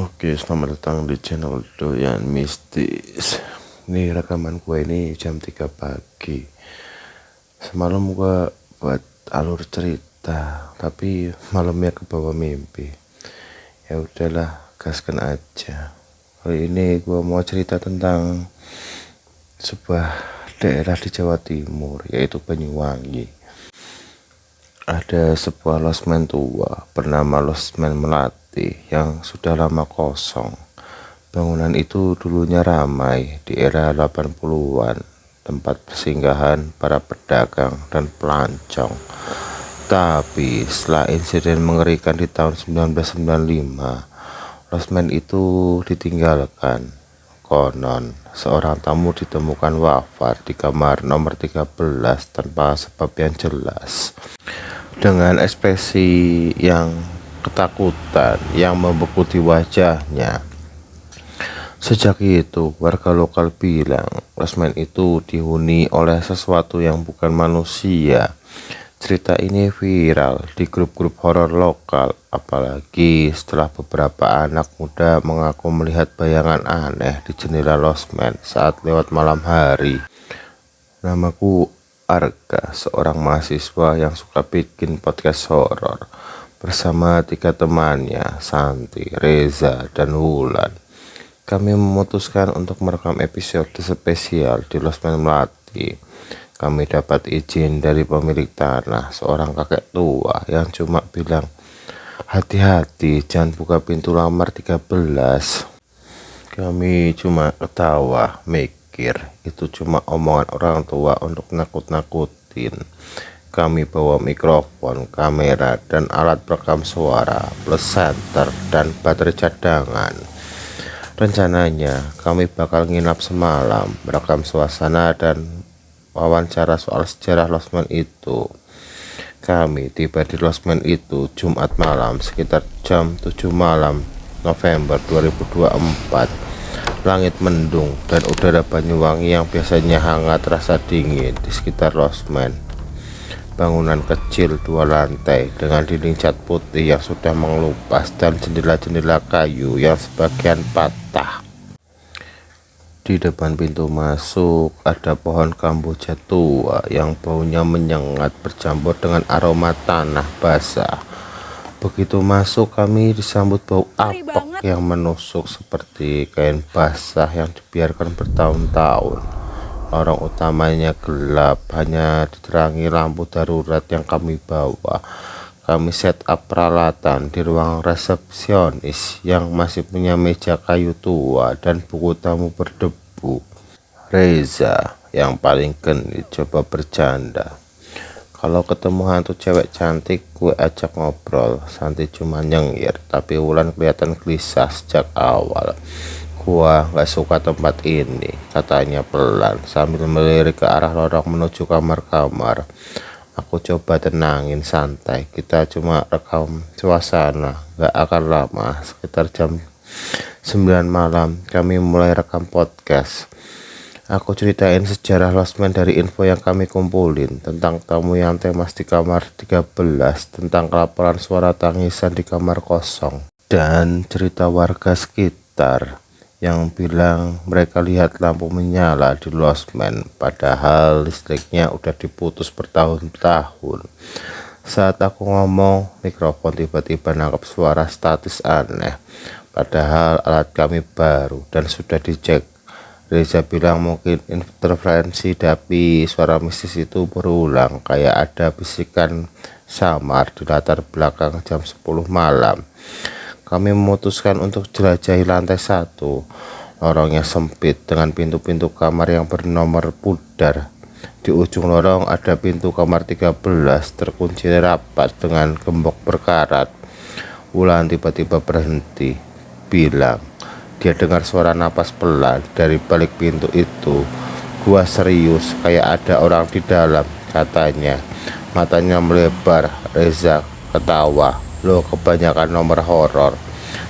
Oke, selamat datang di channel Doyan Mistis. Ini rekaman gue ini jam 3 pagi. Semalam gue buat alur cerita, tapi malamnya ke bawah mimpi. Ya udahlah, gaskan aja. Kali ini gue mau cerita tentang sebuah daerah di Jawa Timur, yaitu Banyuwangi. Ada sebuah losmen tua bernama Losmen Melati yang sudah lama kosong. Bangunan itu dulunya ramai di era 80-an, tempat persinggahan para pedagang dan pelancong. Tapi setelah insiden mengerikan di tahun 1995, losmen itu ditinggalkan. Konon, seorang tamu ditemukan wafat di kamar nomor 13 tanpa sebab yang jelas, dengan ekspresi yang ketakutan yang membeku di wajahnya. Sejak itu, warga lokal bilang losmen itu dihuni oleh sesuatu yang bukan manusia. Cerita ini viral di grup-grup horor lokal, apalagi setelah beberapa anak muda mengaku melihat bayangan aneh di jendela losmen saat lewat malam hari. Namaku Arga, seorang mahasiswa yang suka bikin podcast horor bersama 3 temannya, Santi, Reza, dan Wulan. Kami memutuskan untuk merekam episode spesial di Losmen Melati. Kami dapat izin dari pemilik tanah, seorang kakek tua yang cuma bilang, "Hati-hati, jangan buka pintu kamar 13." Kami cuma ketawa, mikir itu cuma omongan orang tua untuk nakut-nakutin. Kami bawa mikrofon, kamera, dan alat perekam suara, plus senter dan baterai cadangan. Rencananya kami bakal nginap semalam, merekam suasana dan wawancara soal sejarah losmen itu. Kami tiba di losmen itu Jumat malam sekitar jam 7 malam November 2024. Langit mendung dan udara Banyuwangi yang biasanya hangat terasa dingin di sekitar losmen. Bangunan kecil 2 lantai dengan dinding cat putih yang sudah mengelupas dan jendela-jendela kayu yang sebagian patah. Di depan pintu masuk ada pohon kamboja tua yang baunya menyengat bercampur dengan aroma tanah basah. Begitu masuk kami disambut bau apek yang menusuk seperti kain basah yang dibiarkan bertahun-tahun. Lorong utamanya gelap, hanya diterangi lampu darurat yang kami bawa. Kami set up peralatan di ruang resepsionis yang masih punya meja kayu tua dan buku tamu berdebu. Reza yang paling genit coba bercanda. Kalau ketemu hantu cewek cantik, gue ajak ngobrol. Santi cuma nyengir, tapi Wulan kelihatan gelisah sejak awal. Gua gak suka tempat ini, katanya pelan sambil melirik ke arah lorong menuju kamar-kamar. Aku coba tenangin, santai, kita cuma rekam suasana, gak akan lama. Sekitar jam 9 malam kami mulai rekam podcast. Aku ceritain sejarah losmen dari info yang kami kumpulin, tentang tamu yang tewas di kamar 13, tentang kelaparan suara tangisan di kamar kosong, dan cerita warga sekitar yang bilang mereka lihat lampu menyala di losmen padahal listriknya udah diputus bertahun-tahun. Saat aku ngomong, mikrofon tiba-tiba nangkap suara statis aneh, padahal alat kami baru dan sudah dicek. Reza bilang mungkin interferensi, tapi suara mistis itu berulang, kayak ada bisikan samar di latar belakang jam 10 malam. Kami memutuskan untuk jelajahi lantai 1. Lorongnya sempit dengan pintu-pintu kamar yang bernomor pudar. Di ujung lorong ada pintu kamar 13 terkunci rapat dengan gembok berkarat. Wulan tiba-tiba berhenti, bilang dia dengar suara napas pelan dari balik pintu itu. Gua serius, kayak ada orang di dalam, katanya. Matanya melebar. Reza ketawa, "Lo kebanyakan nomor horor."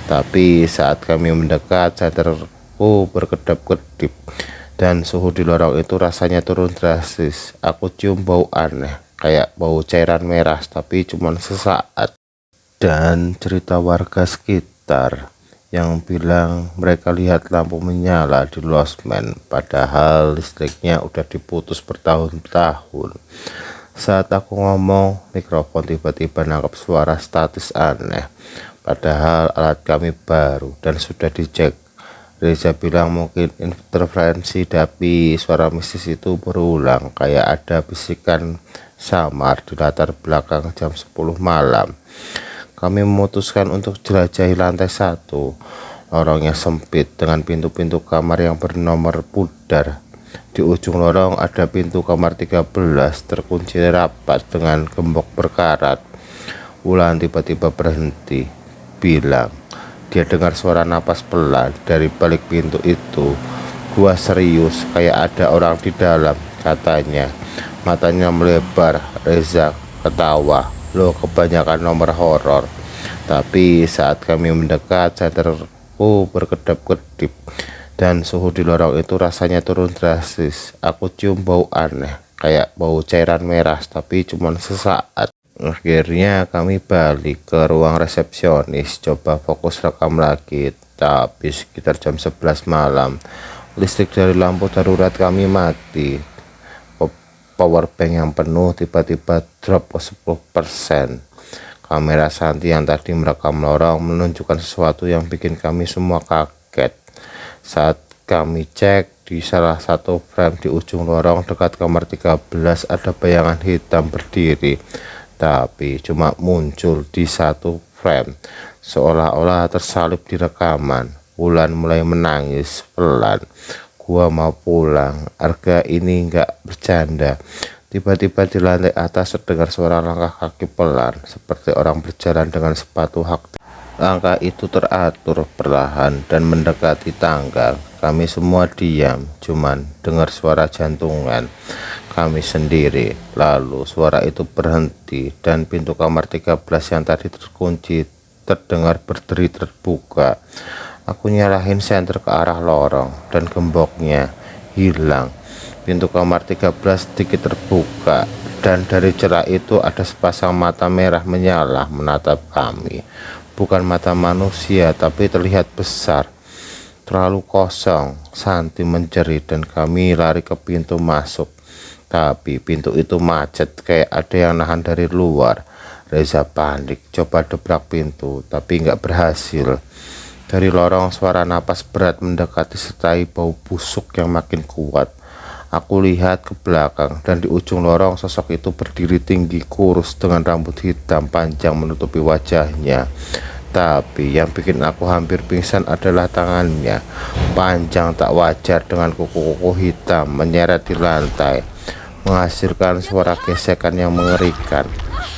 Tapi saat kami mendekat, senterku berkedap-kedip dan suhu di lorong itu rasanya turun drastis. Aku cium bau aneh, kayak bau cairan merah, tapi cuma sesaat. Dan cerita warga sekitar yang bilang mereka lihat lampu menyala di losmen, padahal listriknya udah diputus bertahun-tahun. Saat aku ngomong, mikrofon tiba-tiba nangkap suara statis aneh, padahal alat kami baru dan sudah dicek. Reza bilang mungkin interferensi, tapi suara mistis itu berulang, kayak ada bisikan samar di latar belakang jam 10 malam. Kami memutuskan untuk jelajahi lantai 1. Lorongnya sempit dengan pintu-pintu kamar yang bernomor pudar. Di ujung lorong ada pintu kamar 13 terkunci rapat dengan gembok berkarat. Wulan tiba-tiba berhenti, bilang dia dengar suara napas pelan dari balik pintu itu. Gua serius, kayak ada orang di dalam, katanya. Matanya melebar. Reza ketawa, lo kebanyakan nomor horor. Tapi saat kami mendekat, senterku berkedap-kedip dan suhu di lorong itu rasanya turun drastis. Aku cium bau aneh, kayak bau cairan merah, tapi cuma sesaat. Akhirnya kami balik ke ruang resepsionis, coba fokus rekam lagi. Tapi sekitar jam 11 malam, listrik dari lampu darurat kami mati. Power bank yang penuh tiba-tiba drop ke 10%. Kamera Santi yang tadi merekam lorong menunjukkan sesuatu yang bikin kami semua kaget. Saat kami cek, di salah satu frame di ujung lorong dekat kamar 13 ada bayangan hitam berdiri, tapi cuma muncul di satu frame, seolah-olah tersalib di rekaman. Wulan mulai menangis pelan. Gua mau pulang, harga ini nggak bercanda. Tiba-tiba di lantai atas terdengar suara langkah kaki pelan, seperti orang berjalan dengan sepatu hak. Langkah itu teratur perlahan dan mendekati tangga. Kami semua diam, cuman dengar suara jantungan kami sendiri. Lalu suara itu berhenti dan pintu kamar 13 yang tadi terkunci terdengar berderi terbuka. Aku nyalahin senter ke arah lorong dan gemboknya hilang. Pintu kamar 13 sedikit terbuka dan dari celah itu ada sepasang mata merah menyala menatap kami. Bukan mata manusia, tapi terlihat besar, terlalu kosong. Santi menjerit dan kami lari ke pintu masuk, tapi pintu itu macet, kayak ada yang nahan dari luar. Reza panik, coba dobrak pintu, tapi nggak berhasil. Dari lorong suara napas berat mendekati sertai bau busuk yang makin kuat. Aku lihat ke belakang dan di ujung lorong sosok itu berdiri tinggi kurus dengan rambut hitam panjang menutupi wajahnya. Tapi yang bikin aku hampir pingsan adalah tangannya, panjang tak wajar dengan kuku-kuku hitam menyeret di lantai, menghasilkan suara gesekan yang mengerikan.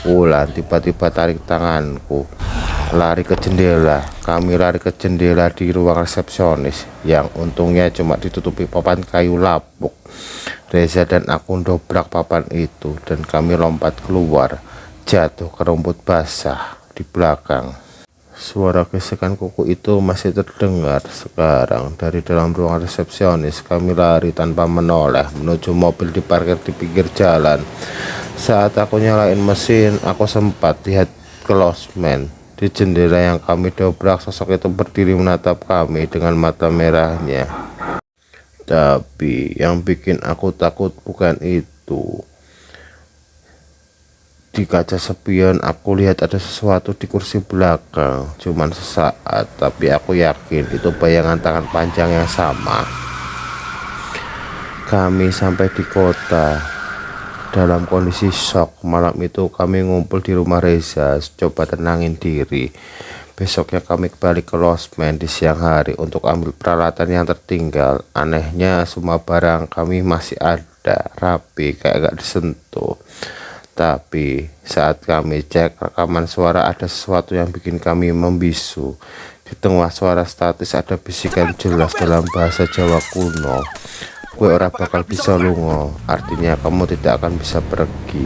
Wulan tiba-tiba tarik tanganku, lari ke jendela. Kami lari ke jendela di ruang resepsionis yang untungnya cuma ditutupi papan kayu lapuk. Reza dan aku dobrak papan itu dan kami lompat keluar, jatuh ke rumput basah di belakang. Suara gesekan kuku itu masih terdengar sekarang dari dalam ruang resepsionis. Kami lari tanpa menoleh menuju mobil diparkir di pinggir jalan. Saat aku nyalain mesin, aku sempat lihat ke losmen. Di jendela yang kami dobrak, sosok itu berdiri menatap kami dengan mata merahnya. Tapi yang bikin aku takut bukan itu. Di kaca spion aku lihat ada sesuatu di kursi belakang. Cuman sesaat, tapi aku yakin itu bayangan tangan panjang yang sama. Kami sampai di kota dalam kondisi shock. Malam itu kami ngumpul di rumah Reza, coba tenangin diri. Besoknya kami kembali ke losmen di siang hari untuk ambil peralatan yang tertinggal. Anehnya semua barang kami masih ada, rapi, kayak gak disentuh. Tapi saat kami cek rekaman suara, ada sesuatu yang bikin kami membisu. Di tengah suara statis ada bisikan jelas dalam bahasa Jawa kuno. Gue ora bakal bisa lungo, artinya kamu tidak akan bisa pergi.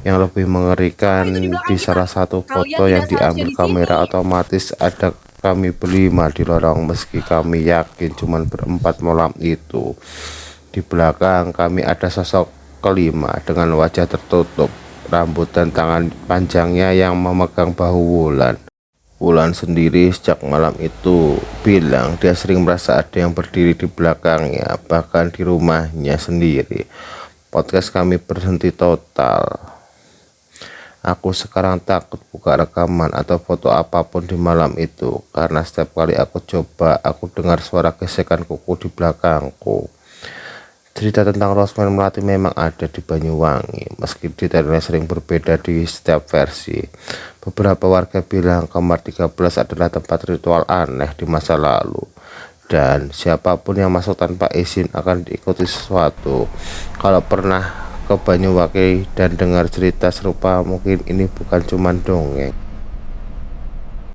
Yang lebih mengerikan, di salah satu foto yang diambil kamera otomatis ada kami berlima di lorong, meski kami yakin cuman berempat malam itu. Di belakang kami ada sosok kelima dengan wajah tertutup, rambut dan tangan panjangnya yang memegang bahu Wulan. Wulan sendiri sejak malam itu bilang dia sering merasa ada yang berdiri di belakangnya, bahkan di rumahnya sendiri. Podcast kami berhenti total. Aku sekarang takut buka rekaman atau foto apapun di malam itu, karena setiap kali aku coba, aku dengar suara gesekan kuku di belakangku. Cerita tentang Rosman Melati memang ada di Banyuwangi, meski detailnya sering berbeda di setiap versi. Beberapa warga bilang kamar 13 adalah tempat ritual aneh di masa lalu, dan siapapun yang masuk tanpa izin akan diikuti sesuatu. Kalau pernah ke Banyuwangi dan dengar cerita serupa, mungkin ini bukan cuma dongeng.